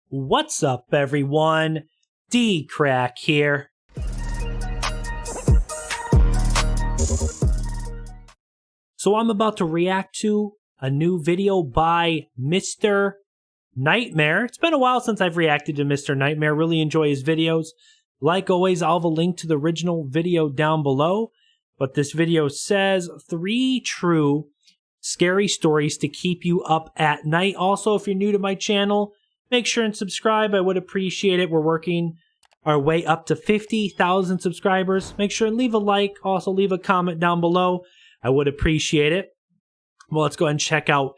What's up, everyone? DKRACK here. So I'm about to react to a new video by Mr. Nightmare. It's been a while since I've reacted to Mr. Nightmare. Really enjoy his videos. Like always, I'll have a link to the original video down below. But this video says 3 true scary stories to keep you up at night. Also, if you're new to my channel, make sure and subscribe. I would appreciate it. We're working our way up to 50,000 subscribers. Make sure and leave a like. Also, leave a comment down below. I would appreciate it. Well, let's go ahead and check out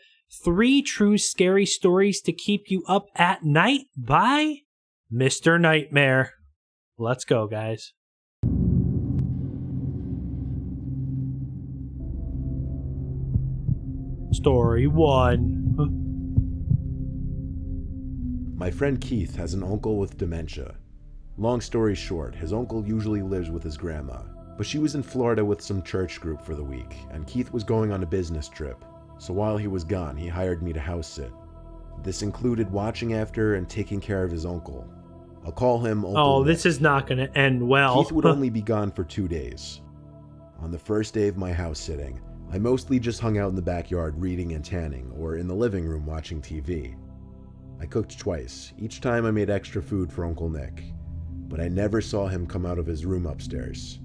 3 true scary stories to keep you up at night by Mr. Nightmare. Let's go, guys. Story 1. My friend Keith has an uncle with dementia. Long story short, his uncle usually lives with his grandma, but she was in Florida with some church group for the week, and Keith was going on a business trip, so while he was gone, he hired me to house sit. This included watching after and taking care of his uncle. I'll call him Uncle Oh, Nick. this is not going to end well. Keith would only be gone for 2 days. On the first day of my house sitting, I mostly just hung out in the backyard reading and tanning, or in the living room watching TV. I cooked twice. Each time I made extra food for Uncle Nick, but I never saw him come out of his room upstairs.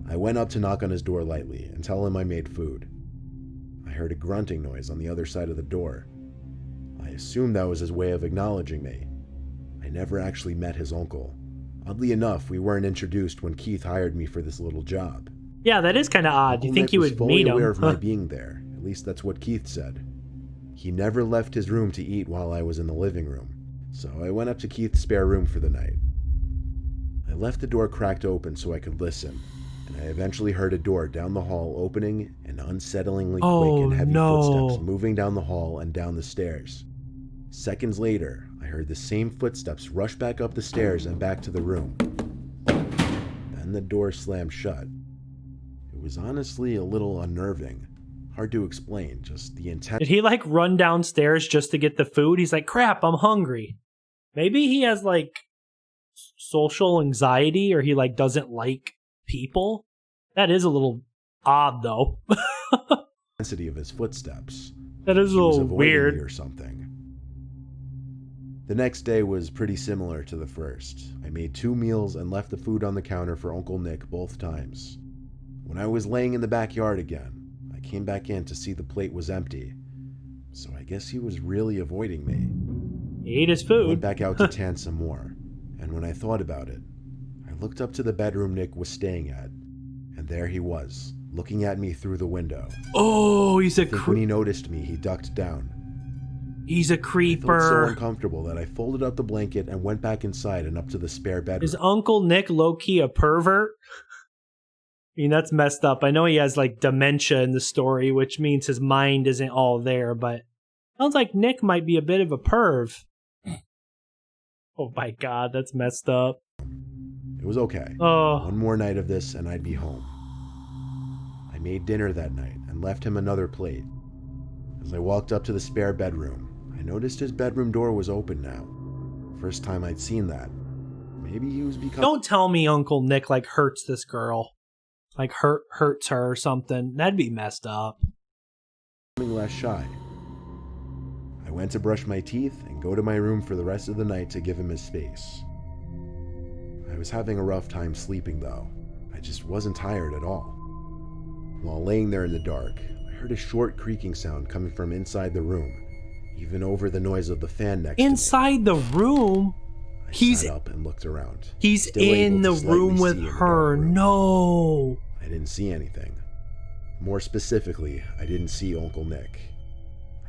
I went up to knock on his door lightly and tell him I made food. I heard a grunting noise on the other side of the door. I assumed that was his way of acknowledging me. I never actually met his uncle. Oddly enough, we weren't introduced when Keith hired me for this little job. Yeah, that is kind of odd. You think you would meet him? Aware of my being there. At least that's what Keith said. He never left his room to eat while I was in the living room, so I went up to Keith's spare room for the night. I left the door cracked open so I could listen, and I eventually heard a door down the hall opening and unsettlingly quick and heavy footsteps moving down the hall and down the stairs. Seconds later, I heard the same footsteps rush back up the stairs and back to the room. Then the door slammed shut. It was honestly a little unnerving. Hard to explain, just the intent. Did he like run downstairs just to get the food? He's like, crap, I'm hungry. Maybe he has like social anxiety, or he like doesn't like people. That is a little odd though. Intensity of his footsteps. That is a little weird or something. The next day was pretty similar to the first. I made 2 meals and left the food on the counter for Uncle Nick both times. When I was laying in the backyard again, I came back in to see the plate was empty. So I guess he was really avoiding me. He ate his food. I went back out to tan some more, and when I thought about it, I looked up to the bedroom Nick was staying at, and there he was, looking at me through the window. Oh, he's a creeper. When he noticed me, he ducked down. He's a creeper. I felt so uncomfortable that I folded up the blanket and went back inside and up to the spare bedroom. Is Uncle Nick low-key a pervert? I mean, that's messed up. I know he has like dementia in the story, which means his mind isn't all there, but sounds like Nick might be a bit of a perv. Oh my god, that's messed up. It was okay. Oh. One more night of this and I'd be home. I made dinner that night and left him another plate. As I walked up to the spare bedroom, I noticed his bedroom door was open now. First time I'd seen that. Maybe he was becoming... Don't tell me Uncle Nick like hurts this girl. Like hurts her or something. That'd be messed up. Less shy. I went to brush my teeth and go to my room for the rest of the night to give him his space. I was having a rough time sleeping though. I just wasn't tired at all. While laying there in the dark, I heard a short creaking sound coming from inside the room, even over the noise of the fan next to me. Inside the room? I sat up and looked around. He's in the room with her. No. I didn't see anything. More specifically, I didn't see Uncle Nick.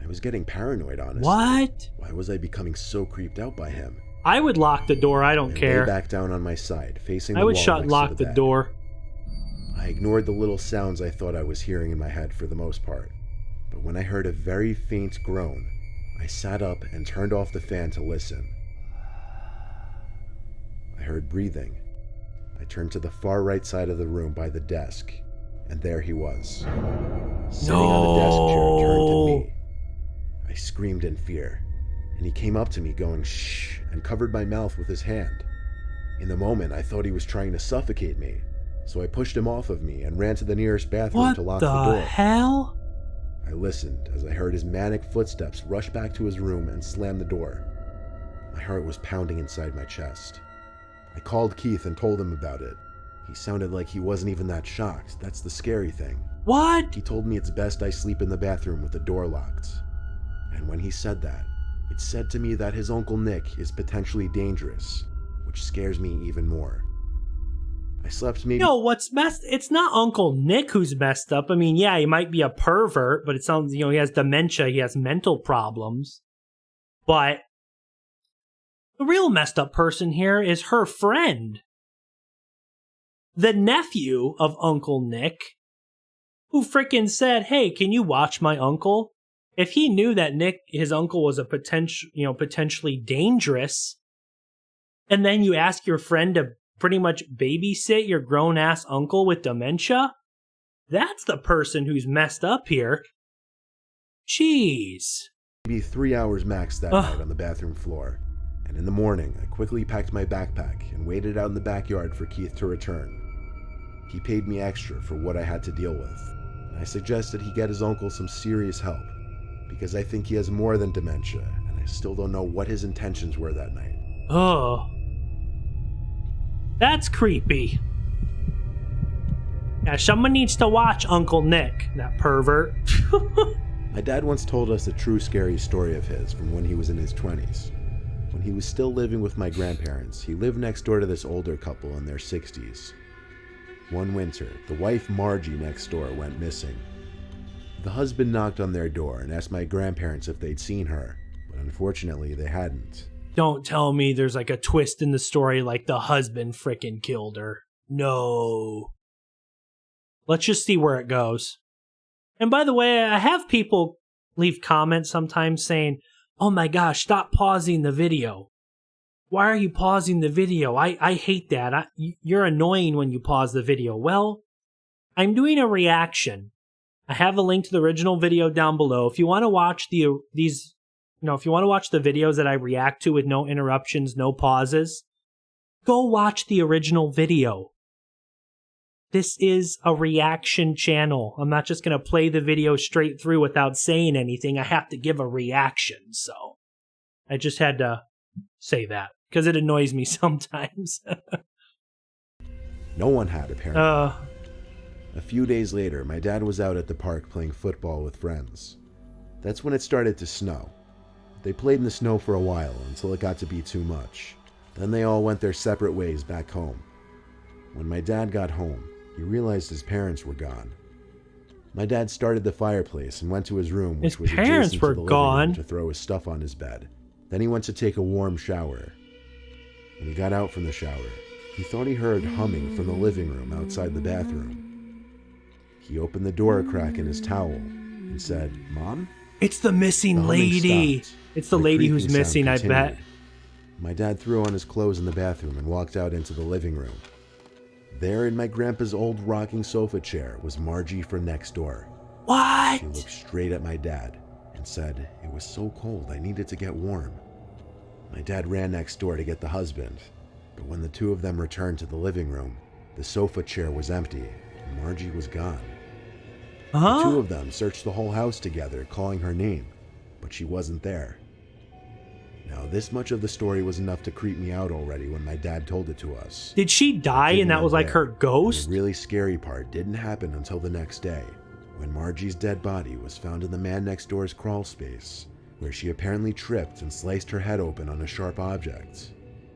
I was getting paranoid, honestly. What? Why was I becoming so creeped out by him? I would lock the door. I don't care. I lay back down on my side, facing the wall. I would shut and lock the door. I ignored the little sounds I thought I was hearing in my head for the most part. But when I heard a very faint groan, I sat up and turned off the fan to listen. I heard breathing. I turned to the far right side of the room by the desk, and there he was. Sitting on the desk chair turned to me. I screamed in fear. and he came up to me going shh and covered my mouth with his hand. In the moment, I thought he was trying to suffocate me, so I pushed him off of me and ran to the nearest bathroom to lock the door. What the hell? I listened as I heard his manic footsteps rush back to his room and slam the door. My heart was pounding inside my chest. I called Keith and told him about it. He sounded like he wasn't even that shocked. That's the scary thing. What? He told me it's best I sleep in the bathroom with the door locked. And when he said that, it said to me that his Uncle Nick is potentially dangerous, which scares me even more. I slept maybe... No, what's messed... It's not Uncle Nick who's messed up. I mean, yeah, he might be a pervert, but it sounds, he has dementia, he has mental problems. But the real messed up person here is her friend. The nephew of Uncle Nick, who frickin' said, hey, can you watch my uncle? If he knew that Nick, his uncle, was a potentially dangerous, and then you ask your friend to pretty much babysit your grown-ass uncle with dementia, that's the person who's messed up here. Jeez. Maybe 3 hours max that night on the bathroom floor, and in the morning, I quickly packed my backpack and waited out in the backyard for Keith to return. He paid me extra for what I had to deal with, and I suggested he get his uncle some serious help, because I think he has more than dementia, and I still don't know what his intentions were that night. Oh. That's creepy. Yeah, someone needs to watch Uncle Nick, that pervert. My dad once told us a true scary story of his from when he was in his 20s. When he was still living with my grandparents, he lived next door to this older couple in their 60s. One winter, the wife Margie next door went missing. The husband knocked on their door and asked my grandparents if they'd seen her, but unfortunately they hadn't. Don't tell me there's like a twist in the story like the husband frickin' killed her. No. Let's just see where it goes. And by the way, I have people leave comments sometimes saying, oh my gosh, stop pausing the video. Why are you pausing the video? I hate that. You're annoying when you pause the video. Well, I'm doing a reaction. I have a link to the original video down below. If you want to watch if you want to watch the videos that I react to with no interruptions, no pauses, go watch the original video. This is a reaction channel. I'm not just going to play the video straight through without saying anything. I have to give a reaction. So I just had to say that because it annoys me sometimes. No one had, apparently. A few days later, my dad was out at the park playing football with friends. That's when it started to snow. They played in the snow for a while until it got to be too much. Then they all went their separate ways back home. When my dad got home, he realized his parents were gone. My dad started the fireplace and went to his room, which was adjacent to the living room, to throw his stuff on his bed. Then he went to take a warm shower. When he got out from the shower, he thought he heard humming from the living room outside the bathroom. He opened the door a crack in his towel and said, "Mom?" It's the missing lady. It's the lady who's missing, I bet. My dad threw on his clothes in the bathroom and walked out into the living room. There in my grandpa's old rocking sofa chair was Margie from next door. What? She looked straight at my dad and said, "It was so cold, I needed to get warm." My dad ran next door to get the husband, but when the two of them returned to the living room, the sofa chair was empty and Margie was gone. The two of them searched the whole house together, calling her name, but she wasn't there. Now, this much of the story was enough to creep me out already when my dad told it to us. Did she die and that was like her ghost? The really scary part didn't happen until the next day, when Margie's dead body was found in the man next door's crawl space, where she apparently tripped and sliced her head open on a sharp object.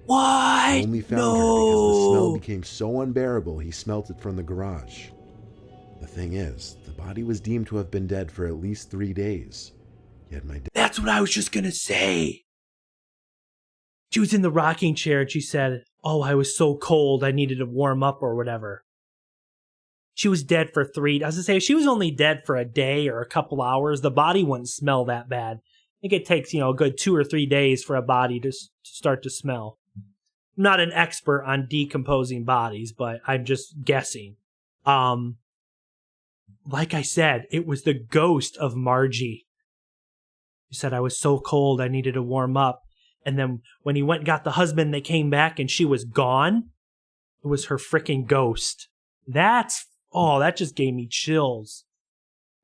What? I only found her because the smell became so unbearable he smelt it from the garage. The thing is, the body was deemed to have been dead for at least 3 days. Yet my dad... That's what I was just gonna say. She was in the rocking chair and she said, "Oh, I was so cold, I needed to warm up," or whatever. She was dead for 3 days. I was gonna say, if she was only dead for a day or a couple hours, the body wouldn't smell that bad. I think it takes, a good 2 or 3 days for a body to start to smell. I'm not an expert on decomposing bodies, but I'm just guessing. Like I said, it was the ghost of Margie. She said, I was so cold, I needed to warm up. And then when he went and got the husband, they came back and she was gone. It was her freaking ghost. That just gave me chills.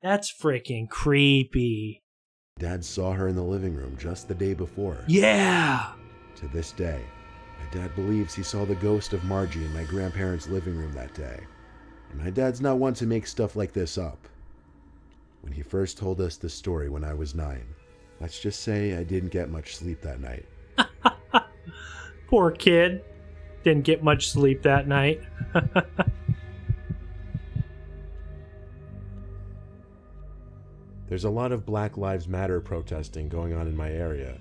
That's freaking creepy. Dad saw her in the living room just the day before. Yeah. To this day, my dad believes he saw the ghost of Margie in my grandparents' living room that day. And my dad's not one to make stuff like this up. When he first told us the story when I was 9, let's just say I didn't get much sleep that night. Poor kid. Didn't get much sleep that night. There's a lot of Black Lives Matter protesting going on in my area.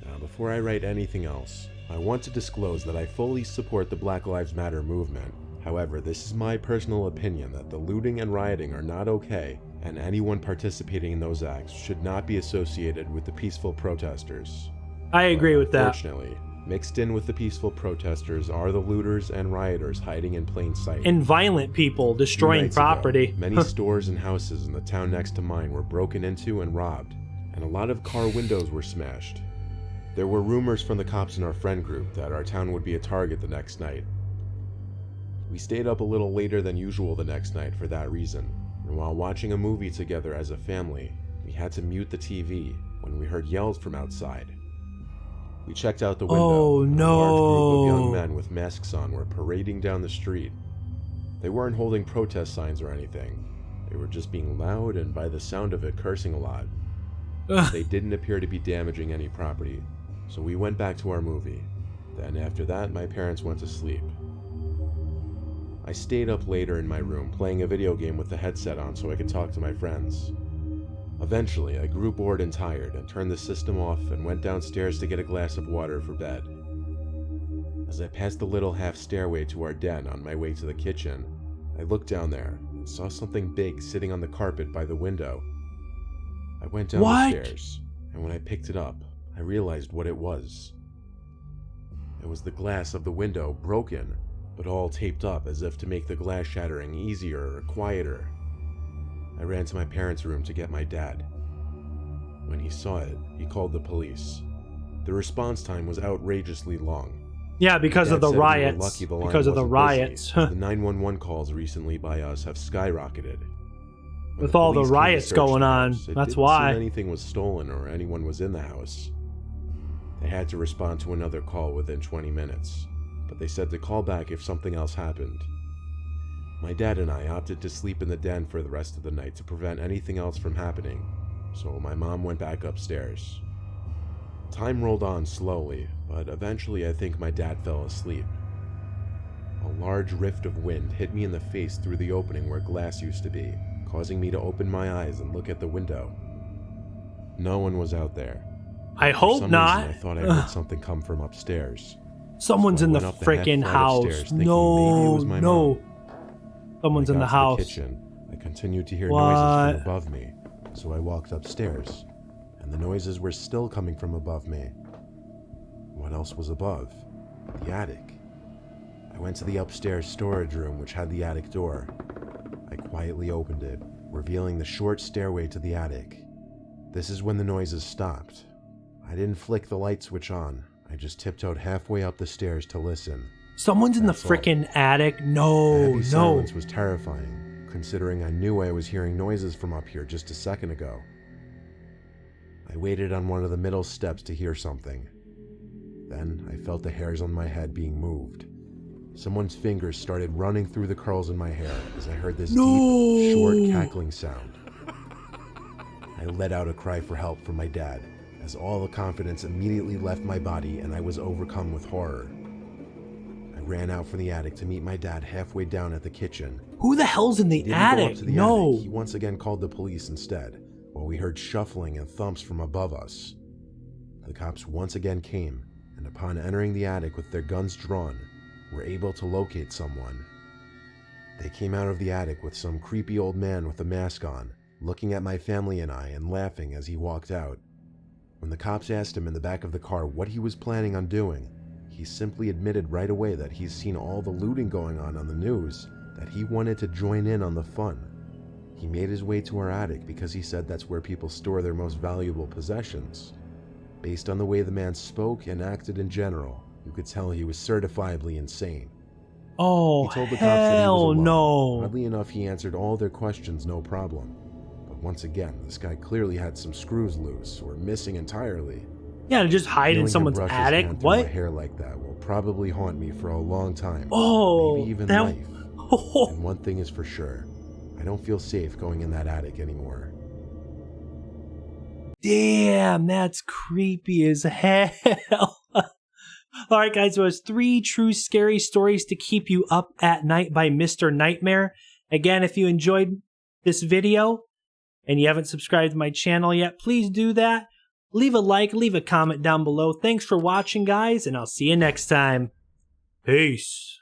Now, before I write anything else, I want to disclose that I fully support the Black Lives Matter movement. However, this is my personal opinion that the looting and rioting are not okay, and anyone participating in those acts should not be associated with the peaceful protesters. I agree with that. Unfortunately, mixed in with the peaceful protesters are the looters and rioters hiding in plain sight. And violent people destroying property. Many stores and houses in the town next to mine were broken into and robbed, and a lot of car windows were smashed. There were rumors from the cops in our friend group that our town would be a target the next night. We stayed up a little later than usual the next night for that reason, and while watching a movie together as a family, we had to mute the TV when we heard yells from outside. We checked out the window. Oh, and no. A large group of young men with masks on were parading down the street. They weren't holding protest signs or anything. They were just being loud and, by the sound of it, cursing a lot. They didn't appear to be damaging any property, so we went back to our movie. Then after that, my parents went to sleep. I stayed up later in my room playing a video game with the headset on so I could talk to my friends. Eventually, I grew bored and tired and turned the system off and went downstairs to get a glass of water for bed. As I passed the little half stairway to our den on my way to the kitchen, I looked down there and saw something big sitting on the carpet by the window. I went down the stairs, and when I picked it up, I realized what it was. It was the glass of the window broken, but all taped up as if to make the glass shattering easier or quieter. I ran to my parents' room to get my dad. When he saw it, he called the police. The response time was outrageously long. Yeah, because of the riots. Because of the riots. The 911 calls recently by us have skyrocketed. With all the riots going on, that's why. It didn't seem anything was stolen or anyone was in the house. They had to respond to another call within 20 minutes, but they said to call back if something else happened. My dad and I opted to sleep in the den for the rest of the night to prevent anything else from happening, so my mom went back upstairs. Time rolled on slowly, but eventually I think my dad fell asleep. A large rift of wind hit me in the face through the opening where glass used to be, causing me to open my eyes and look at the window. No one was out there. I hope not. I thought I heard something come from upstairs. Someone's in the freaking house. No. Someone's in the house. The kitchen, I continued to hear noises from above me, so I walked upstairs, and the noises were still coming from above me. What else was above? The attic. I went to the upstairs storage room, which had the attic door. I quietly opened it, revealing the short stairway to the attic. This is when the noises stopped. I didn't flick the light switch on. I just tiptoed halfway up the stairs to listen. Someone's in the frickin' attic. No. Silence was terrifying, considering I knew I was hearing noises from up here just a second ago. I waited on one of the middle steps to hear something. Then I felt the hairs on my head being moved. Someone's fingers started running through the curls in my hair as I heard this deep, short cackling sound. I let out a cry for help from my dad, as all the confidence immediately left my body and I was overcome with horror. I ran out from the attic to meet my dad halfway down at the kitchen. Who the hell's in the attic? Attic. He once again called the police instead, while we heard shuffling and thumps from above us. The cops once again came, and upon entering the attic with their guns drawn, were able to locate someone. They came out of the attic with some creepy old man with a mask on, looking at my family and I and laughing as he walked out. When the cops asked him in the back of the car what he was planning on doing, he simply admitted right away that he's seen all the looting going on the news, that he wanted to join in on the fun. He made his way to our attic because he said that's where people store their most valuable possessions. Based on the way the man spoke and acted in general, you could tell he was certifiably insane. Oh, He told the cops that he was hell alone. no. Oddly enough, he answered all their questions no problem. But once again, this guy clearly had some screws loose or missing entirely. Yeah, to just hide in Feeling him someone's brush his attic? hand through my What? hair like that will probably haunt me for a long time. Oh, maybe even that... life. And one thing is for sure, I don't feel safe going in that attic anymore. Damn, that's creepy as hell. Alright guys, so it's 3 true scary stories to keep you up at night by Mr. Nightmare. Again, if you enjoyed this video and you haven't subscribed to my channel yet, please do that. Leave a like, leave a comment down below. Thanks for watching guys, and I'll see you next time. Peace.